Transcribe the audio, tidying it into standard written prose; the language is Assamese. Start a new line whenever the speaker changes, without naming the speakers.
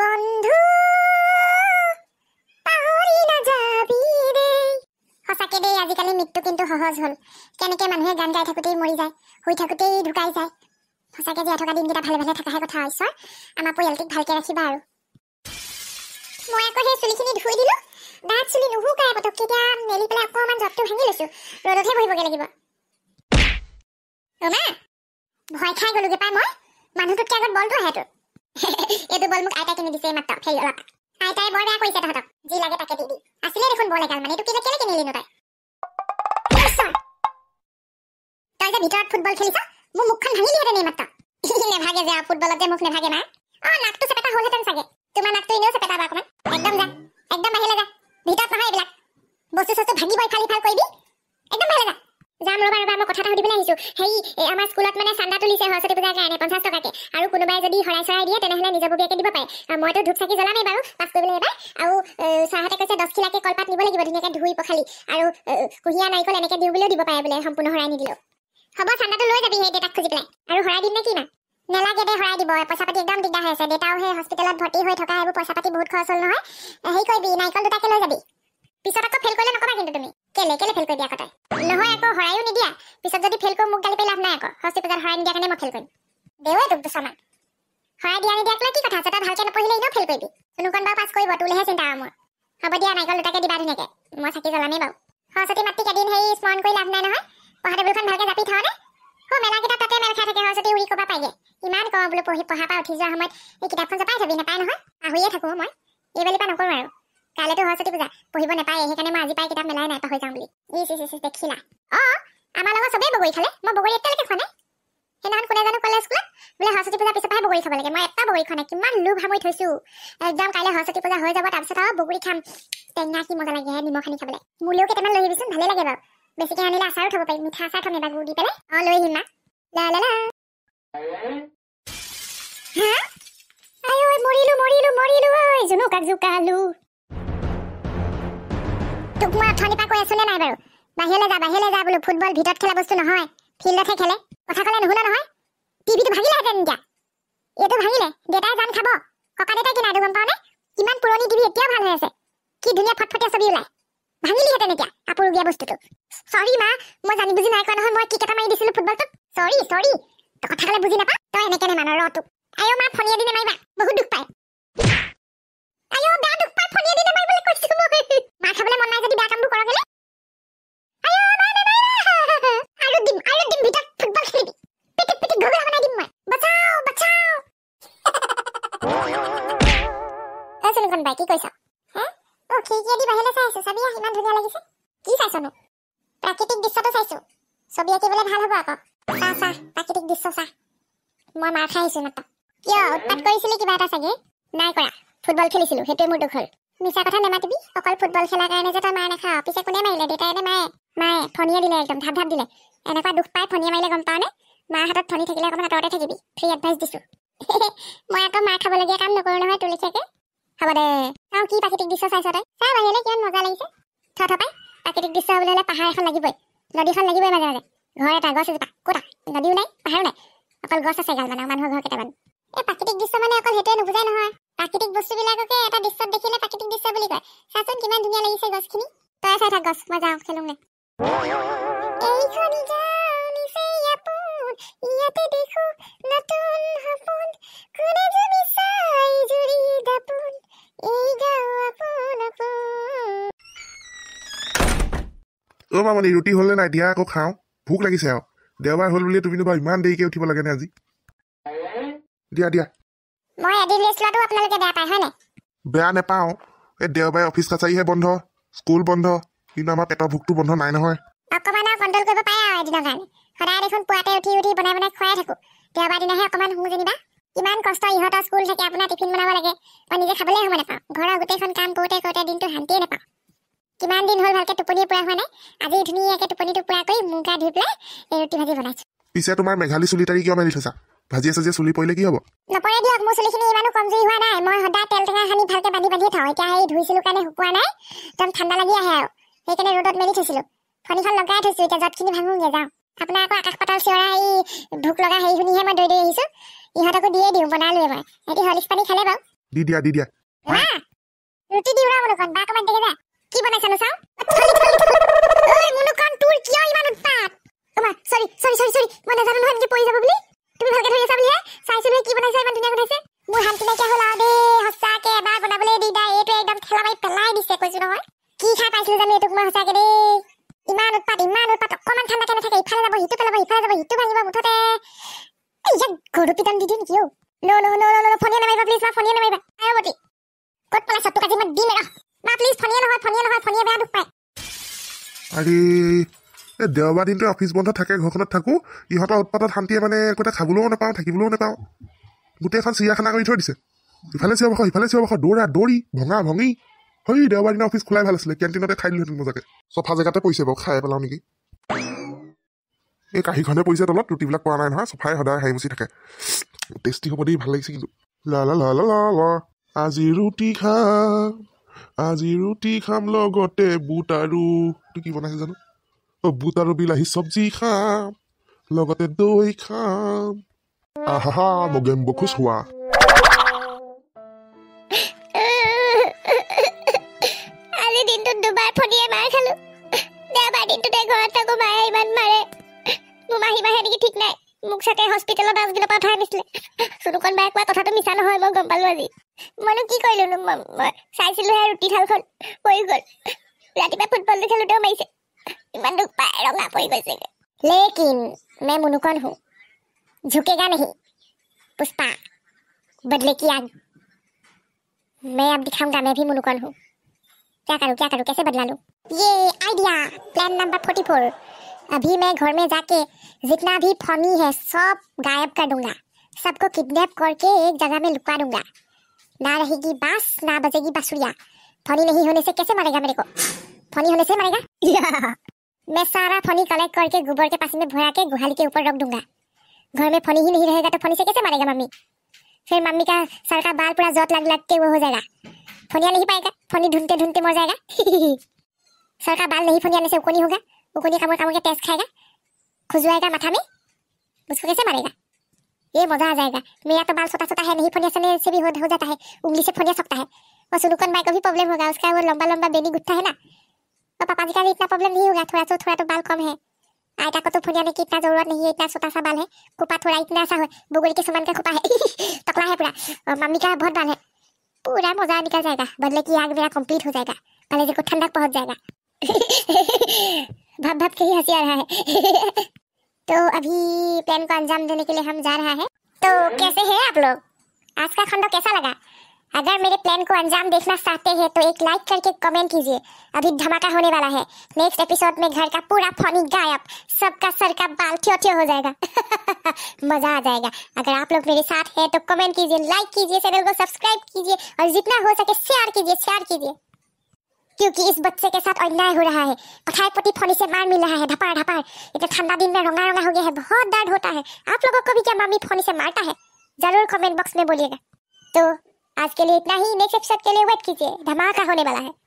বন্ধু পাহৰি নাযাবি ৰে সঁচাকে দেই আজিকালি মৃত্যু কিন্তু সহজ হ'ল কেনেকে মানুহে গান গাই থাকোতেই মৰি যায় হৈ থাকোতেই ঢুকাই যায় সঁচাকে জীয়াই থকা দিনকেইটা ভালে ভালে থাকাহে কথা ঈশ্বৰ আমাৰ পৰিয়ালটোক ভালকে ৰাখিবা আৰু মই আকৌ সেই চুলিখিনি ধুই দিলো দাঁত চুলি নুশুকাই পটককে এতিয়া মেলি পেলাই অকণমান জবটো ভাঙি লৈছো ৰ'দতহে বহিবগে লাগিব ৰমা ভয় খাই গলোগে পাই মই মানুহটোতকে আগত বলটো আহে তোৰ এইটো বল মোক আইতাই কিনি দিছে মাত্ৰ সেই অলপ আইতাই বৰ বেয়া কৰিছে তহঁতক যি লাগে তাকে দি আছিলে দেখোন বল এগাল মানে এইটো কেলে কিনিলি নো তই যে ভিতৰত ফুটবল খেলিছ মোৰ মুখখন ভাঙিলিহেঁতেন এই মাত্ৰ নেভাগে যে ফুটবলত যে মুখ নেভাগে মা নাকটো চেপেটা হ'লহেঁতেন চাগে তোমাৰ নাকটো এনেও চেপেটা বা অকণমান একদম যা একদম বাহিৰলৈ যা ভিতৰত নহয় এইবিলাক বস্তু চস্তু ভাঙিব ইফাল ইফাল কৰিবি একদম বাহিৰলৈ যা যাম ৰবা মই কথা এটা সুধিবলৈ আহিছো সেই আমাৰ স্কুলত মানে চান্দা তুলিছে সৰস্বতী পূজাৰ কাৰণে 50 টকাকে আৰু কোনোবাই যদি হৰাই চৰাই দিয়ে তেনেহ'লে নিজাববীয়াকে দিব পাৰে মইতো ধূপ চাকি জ্বলামেই বাৰু পাছ কৰিবলৈ এবাৰ আৰু ছাৰহঁতে কৈছে 10 খিলাকে কলপাত নিব লাগিব ধুনীয়াকে ধুই পখালি আৰু কুঁহিয়া নাৰিকল এনেকে দিওঁ বুলিও দিব পাৰে বোলে সম্পূৰ্ণ হৰাই নিদিলেও হ'ব চান্দাটো লৈ যাবি সেই দেউতাক খুজি পেলাই আৰু হৰাই দিম নে কি মা নেলাগে দে হৰাই দিব পইচা পাতি একদম দিগদাৰ হৈ আছে দেউতাও সেই হস্পিটেলত ভৰ্তি হৈ থকা এইবোৰ পইচা পাতি বহুত খৰচ হ'ল নহয় হেৰি কৰিবি নাৰিকল দুটাকে লৈ যাবি পিছত আকৌ ফেল কৰিলে নকবা কিন্তু তুমি কেলে ফেল কৰি দিয়া কথা নহয় আকৌ হৰাইও নিদিয়া পিছত যদি ফেল কৰো মোক গালি পাই লাভ নাই আকৌ হস্তি পূজাত হৰাই নিদিয়া কাৰণে মই ফেল কৰিম দেৱে তোক দুছমান হৰাই দিয়া নিদিয়াক লৈ কি কথা আছে তই ভালকে নপঢ়িলে এনেও ফেল কৰিবি কোনোখন বাৰু পাছ কৰিব তোলেহে চিন্তা আৰু মোৰ হ'ব দিয়া নাৰিকল দুটাকে দিবা ধুনীয়াকে মই চাকি জ্বলামেই বাৰু সৰস্বতী মাতৃক এদিন সেই স্মৰণ কৰি লাভ নাই নহয় পঢ়া টেবুলখন ভালকে জাপি থওঁ নে মেলা কিতাপ তাতে মেল খাই থাকে সৰস্বতী উৰি ক'বা পাইগে ইমান কওঁ বোলো পঢ়া পৰা উঠি যোৱা সময়ত এই কিতাপখন জপাই থবি নাপায় নহয় পাহৰিয়ে থাকোঁ মই এইবেলি পৰা নকৰোঁ আৰু কাইলৈতো সৰস্বতী পূজা পঢ়িব নাপায় সেইকাৰণে মই আজি পাই কিতাপ মেলাই নাই পাহৰি যাওঁ বুলি দেখিলা আমাৰ লগত চবেই বগৰী খালে মই বগৰী এতিয়ালৈকে খোৱা নাই সেইদিনাখন কোনে জানো ক'লে স্কুলত বোলে সৰস্বতী পূজাৰ পিছৰ পৰাহে বগৰী খাব লাগে মই এটা বগৰী খোৱা নাই কিমান লোভ সামৰি থৈছোঁ একদম কাইলৈ সৰস্বতী পূজা হৈ যাব তাৰপিছত আৰু বগৰী খাম টেঙা কি মজা লাগে নিমখ সানি খাবলৈ মোলৈও কেইটামান লৈ আহিবিচোন ভালে লাগে বাৰু বেছিকৈ আনিলে আচাৰো থ'ব পাৰিম মিঠা আচাৰ থ'ম এবাৰ গুড় দি পেলাই লৈ আহিম মা লা মৰিলো ঐ জুনুকাক জোকালো তোক মই অথনিৰ পৰা কৈ আছো নে নাই বাৰু বাহিৰলৈ যা বোলো ফুটবল ভিতৰত খেলা বস্তু নহয় ফিল্ডতহে খেলে কথা ক'লে নুশুনা নহয় টিভিটো ভাঙিলেহেঁতেন এতিয়া এইটো ভাঙিলে দেউতাই জান খাব ককা দেউতাই কিনাইটো গম পাওঁ নে কিমান পুৰণি টিভি এতিয়াও ভাল হৈ আছে কি ধুনীয়া ফটফটীয়া ছবি ওলাই ভাঙিলিহেঁতেন এতিয়া আপুৰুগীয়া বস্তুটো চৰি মা মই জানি বুজি নাই কোৱা নহয় মই কি এটা মাৰি দিছিলো ফুটবলটোত চৰি তই কথা ক'লে বুজি নাপা তই এনেকে নেমানৰ ৰ তোক আয়ো মা ফণিয়ে দি নেমাৰিবা বহুত দুখ পায় আয়ো বেয়া দুখ পায় ফণিয়ে দি নেমাৰিবলৈ কৈছো মই মা খাবলৈ মন নাই যদি বেয়া কামবোৰ কৰ কেলে আয়ো মা নেমাৰিবা আৰু দিম ভিতৰত ফুটবল খেলিবি পিটিক ঘুগলা বনাই দিম মই বাচাও চোন বাই কি কৈছ খিৰিকীয়ে দি বাহিৰলৈ চাই আছো চাবি ইমান ধুনীয়া লাগিছে কি চাইছনো প্ৰাকৃতিক দৃশ্যটো চাইছো ছবি আঁকিবলৈ ভাল হ'ব আকৌ চা প্ৰাকৃতিক দৃশ্য চা মই মাৰ খাই আহিছো মাত্ৰ কিয় উৎপাত কৰিছিলি কিবা এটা চাগে নাই কৰা ফুটবল খেলিছিলো সেইটোৱে মোৰ দুখ হ'ল মিছা কথা নেমাতিবি অকল ফুটবল খেলাৰ কাৰণে যে তই মাৰ নাখাৱ পিছে কোনে মাৰিলে দেউতাই নে মায়ে ফণিয়ে দিলে একদম ধাপ দিলে এনেকুৱা দুখ পাই ফণিয়ে মাৰিলে গম পাওঁ নে মাৰ হাতত ফণি থাকিলে অকণমান আঁতৰতে থাকিবি ফ্ৰী এডভাইচ দিছো মই আকৌ মাৰ খাবলগীয়া কাম নকৰোঁ নহয় তোৰ লেখিয়াকে হ'ব দে চাওঁ কি প্ৰাকৃতিক দৃশ্য চাইছ তই চা বাহিৰলৈ কিমান মজা লাগিছে থপাই প্ৰাকৃতিক দৃশ্য বুলি হ'লে পাহাৰ এখন লাগিবই নদীখন লাগিবই মাজে মাজে ঘৰ এটা গছ এজোপা ক'তা নদীও নাই পাহাৰো নাই অকল গছ আছে গাল মানে মানুহৰ ঘৰ কেইটামান এই প্ৰাকৃতিক দৃশ্য মানে অকল সেইটোৱে নুবুজাই নহয় প্ৰাকৃতিক বস্তুবিলাককে এটা দৃশ্যত দেখিলে প্ৰাকৃতিক দৃশ্য বুলি কয় চাচোন কিমান ধুনীয়া লাগিছে গছখিনি তই চাই থাক গছ মই যাওঁ খেলোঁগে এইখনি গাঁও নিচেই আপোন ইয়াতে দেখো নতুন সপোন কোনে যদি চাই জুৰি দাপোন এই গাঁও আপোন
মামনি ৰুটি হ'লে নাই দিয়া আকৌ খাওঁ ভোক লাগিছে আৰু দেওবাৰ হ'ল বুলিয়ে তুমিনো বাৰু ইমান দেৰিকৈ উঠিব লাগে নে আজি দিয়া
মই এদিন ৰেষ্ট লোৱাটো আপোনালোকে বেয়া পায় হয়নে
বেয়া নেপাওঁ এই দেওবাৰে অফিচ কাছাৰীহে বন্ধ স্কুল বন্ধ কিন্তু আমাৰ পেটৰ ভোকটো বন্ধ নাই নহয়
অকণমান আৰু কণ্ট্ৰল কৰিব পাৰে আৰু এদিনৰ কাৰণে সদায় দেখোন পুৱাতে উঠি বনাই খুৱাই থাকোঁ দেওবাৰ দিনাহে অকণমান শুওঁ যেনিবা কিমান কষ্ট ইহঁতৰ স্কুল থাকে আপোনাৰ টিফিন বনাব লাগে মই নিজে খাবলৈ সময় নাপাওঁ ঘৰৰ গোটেইখন কাম কৰোঁতে দিনটো শান্তিয়ে নাপাওঁ কিমান দিন হ'ল ভালকৈ টোপনি পুৰা হোৱা নাই আজি ধুনীয়াকৈ টোপনিটো পুৰা কৰি মুখ গা ধুই পেলাই এই ৰুটি ভাজি বনাইছোঁ
পিছে তোমাৰ মেঘালী চুলি তাৰি কিয় মাৰি থৈছা ভাজিয়ে চাজিয়ে চুলি পৰিলে কি হ'ব
নপৰে দিয়ক মোৰ চুলিখিনি ইমানো কমজুৰি হোৱা নাই মই সদায় তেল টেঙা সানি ভালকৈ বান্ধি থওঁ এতিয়া এই ধুইছিলোঁ কাৰণে শুকোৱা নাই একদম ঠাণ্ডা লাগি আহে আৰু সেইকাৰণে ৰ'দত মেলি থৈছিলোঁ ফণিখন লগাই থৈছোঁ এতিয়া য'তখিনি ভাঙোগৈ যাওঁ আপোনাৰ আকৌ আকাশ পাতাল চিঞৰা এই ভোক লগা হেৰি শুনিহে মই দৈ আহিছোঁ ইহঁতকো দিয়ে দিওঁ বনালোৱে মই সিহঁতি হৰলিক্স পানী খালে বাৰু
দি দিয়া
মা ৰুটি দি উৰা মুনুকন বা কমাই দেখে যা কি বনাইছা নো চাও ঐ মুনুকন তোৰ কিয় ইমান উৎপাত ওমা সৰি মই নাজানো নহয় কি পৰি যাব বুলি তুমি ভালকে ধৰি আছা বুলিহে চাইছিলো কি বনাইছা ইমান ধুনীয়া বনাইছে মোৰ শান্তি নাইকিয়া হ'ল আৰু দেই সঁচাকে এবাৰ বনাবলৈ দি দা এইটো একদম খেলা মাৰি পেলাই দিছে কৈছো নহয় কি খাই পাইছিলো জানো এইটোক মই সঁচাকে দেই ইমান উৎপাত অকমান ঠাণ্ডা কেনে থাকে ইফালে যাব সিটো পেলাব ইফালে যাব সিটো ভাঙিব মুঠতে ইয়াক গৰু পিটন দি দিওঁ নেকি অ' নো ফোনিয়ে নামাৰিবা প্লিজ মা ফোনিয়ে নামাৰিবা আয়বতী ক'ত পেলাইছা তোক আজি মই দিম এৰা মা প্লিজ ফোনিয়ে নহয় ফোনিয়ে বেয়া দুখ পায়
আৰে এই দেওবাৰ দিনটো অফিচ বন্ধ থাকে ঘৰখনত থাকোঁ ইহঁতৰ উৎপাতত শান্তিয়ে মানে একো এটা খাবলৈও নাপাওঁ থাকিবলৈও নাপাওঁ গোটেইখন চিৰিয়াখানা কৰি থৈ দিছে ইফালে চিঞৰ বাখ দৌৰি ভঙা ভঙি হৈ দেওবাৰ দিনা অফিচ খোলাই ভাল আছিলে কেণ্টিনতে খাই দিলোহেঁতেন মজাকে চফা জেগাতে পৰিছে বাৰু খাই পেলাওঁ নেকি এই কাঁহীখনে পৰিছে তলত ৰুটিবিলাক পৰা নাই নহয় চফাই সদায় হাঁহি মুচি থাকে টেষ্টি হ'ব দেই ভাল লাগিছে কিন্তু লা আজি ৰুটি খাম লগতে বুট আৰু কি বনাইছে জানো বুট আৰু বিলাহী চব্জি খাম লগতে দৈ খাম আহা মগেম বখুচ হোৱা
আজি দিনটোত দুবাৰ ফটিয়ে মাৰ খালো দেওবাৰ দিনটোতে ঘৰত থাকো মায়ে ইমান মাৰে মোৰ মাহীমাহে নেকি ঠিক নাই মোক চাগে হস্পিটেলত আজবিলৰ পৰা উঠাই আনিছিলে চুনুকন বায়ে কোৱা কথাটো মিছা নহয় মই গম পালো আজি মইনো কি কৰিলো মই চাইছিলোহে ৰুটি থালখন পৰি গ'ল ৰাতিপুৱা ফুটবলটো খেলোতেও মাৰিছে ইমান দুখ পায় ৰঙা পৰি গৈছে लेकिन मैं मुनुकन हूँ झुकेगा नहीं पुष्पा बदले की आग मैं अब दिखाऊंगा मैं भी मुनुकन हूँ क्या करूँ कैसे बदला लूँ ये आइडिया प्लान नंबर 44 अभी मैं घर में जाके जितना भी फनी है सब गायब कर दूंगा सबको किडनैप करके एक जगह में लुका दूंगा ना रहेगी बांस ना बजेगी बांसुरिया फनी नहीं होने से कैसे मरेगा मेरे को फनी होने से मरेगा मैं सारा फनी कलेक्ट करके गोबर के पास में भरा के गुहाली के ऊपर रख दूंगा घर में फनी ही नहीं रहेगा तो फनी से कैसे मरेगा मम्मी फिर मम्मी का सर का बाल पूरा जोत लग के वो हो जाएगा फनिया नहीं पाएगा फनी ढूंढते ढूंढते मर जाएगा सर का बाल नहीं फनियाने से उकोनी होगा उकोनी कामड़ के टेस्ट खाएगा खुजवाएगा माथा में उसको कैसे मारेगा ये मजा आ जाएगा मेरा तो बाल छोटा है नहीं फनिया से भी हो जाता है उंगली से फनिया सकता है और सुनुकन बाई को भी प्रॉब्लम होगा उसका वो लंबा बेनी गुत्था है ना तो पापा जी का भी इतना प्रॉब्लम नहीं होगा थोड़ा तो बाल कम है आयता को तो फनियाने की इतना जरूरत नहीं है इतना छोटा सा बाल है कुपा थोड़ा इतना सा है बुगड़ी के समान का कुपा है तकड़ा है पूरा और मम्मी का बहुत बाल है पूरा मजा निकल जाएगा बदले की आग मेरा कंप्लीट हो जाएगा कलेजे को ठंडक पहुंच जाएगा भप के ही हंसी आ रहा है तो अभी प्लान को अंजाम देने के लिए हम जा रहा है तो कैसे हैं आप लोग आज का खंडो कैसा लगा अगर मेरे प्लान को अंजाम देखना चाहते हैं तो एक लाइक करके कमेंट कीजिए अभी धमाका होने वाला है नेक्स्ट एपिसोड में घर का पूरा फनी गायब सबका सर का बाल थ्यो हो जाएगा मजा आ जाएगा अगर आप लोग मेरे साथ हैं तो कमेंट कीजिए लाइक कीजिए चैनल को सब्सक्राइब कीजिए और जितना हो सके शेयर कीजिए क्योंकि इस बच्चे के साथ अन्याय हो रहा है पठाई पटी फनी से मार मिल रहा है ढपार इतना ठंडा दिन में रंगा हो गया है बहुत दर्द होता है आप लोगों को भी क्या मम्मी फनी से मारता है जरूर कमेंट बॉक्स में बोलिएगा तो आज के लिए इतना ही नेक्स्ट एपिसोड के लिए वेट कीजिए धमाका होने वाला है